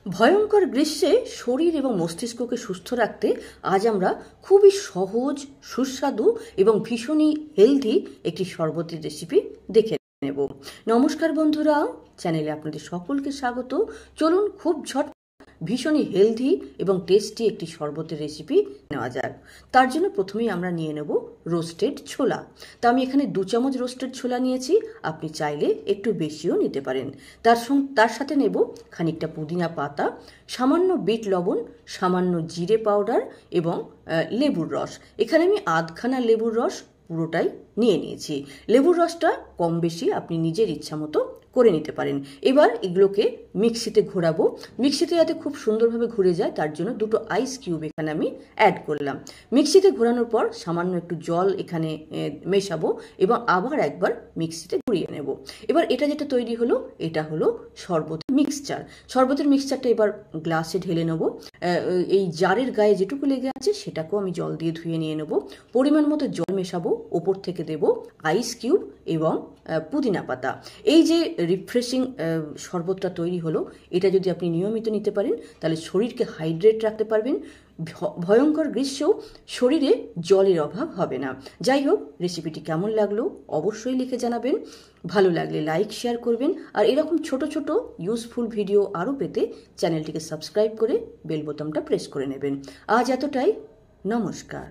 ভয়ঙ্কর গ্রীষ্মে শরীর এবং মস্তিষ্ককে সুস্থ রাখতে আজ আমরা খুবই সহজ, সুস্বাদু এবং ভীষণই হেলদি একটি শরবতের রেসিপি দেখে নেব। নমস্কার বন্ধুরা, চ্যানেলে আপনাদের সকলকে স্বাগত। চলুন খুব ভীষণই হেলদি এবং টেস্টি একটি শরবতের রেসিপি নেওয়া যাক। তার জন্য প্রথমেই আমরা নিয়ে নেব রোস্টেড ছোলা। তা আমি এখানে 2 চামচ রোস্টেড ছোলা নিয়েছি, আপনি চাইলে একটু বেশিও নিতে পারেন। তার সাথে নেব খানিকটা পুদিনা পাতা, সামান্য বিট লবণ, সামান্য জিরে পাউডার এবং লেবুর রস। এখানে আমি আধখানা লেবুর রস পুরোটাই নিয়ে নিয়েছি। লেবুর রসটা কম বেশি আপনি নিজের ইচ্ছা মতো করে নিতে পারেন। এবার এগুলোকে মিক্সিতে ঘোরাবো। মিক্সিতে যাতে খুব সুন্দরভাবে ঘুরে যায় তার জন্য 2টো আইস কিউব এখানে আমি অ্যাড করলাম। মিক্সিতে ঘোরানোর পর সামান্য একটু জল এখানে মেশাবো এবং আবার একবার মিক্সিতে ঘুরিয়ে নেব। এবার এটা যেটা তৈরি হলো, এটা হলো শরবতের মিক্সচার। শরবতের মিক্সচারটা এবার গ্লাসে ঢেলে নেব। এই জারের গায়ে যেটুকু লেগে আছে সেটাকেও আমি জল দিয়ে ধুয়ে নিয়ে নেব। পরিমাণ মতো জল মেশাবো, ওপর থেকে দেব আইস কিউব এবং পুদিনা পাতা। এই যে রিফ্রেশিং শরবতটা তৈরি হলো, এটা যদি আপনি নিয়মিত নিতে পারেন তাহলে শরীরকে হাইড্রেট রাখতে পারবেন। ভয়ঙ্কর গ্রীষ্মেও শরীরে জলের অভাব হবে না। যাই হোক, রেসিপিটি কেমন লাগলো অবশ্যই লিখে জানাবেন। ভালো লাগলে লাইক, শেয়ার করবেন। আর এরকম ছোট ছোট ইউজফুল ভিডিও আরও পেতে চ্যানেলটিকে সাবস্ক্রাইব করে বেল বোতামটা প্রেস করে নেবেন। আজ এতটাই। নমস্কার।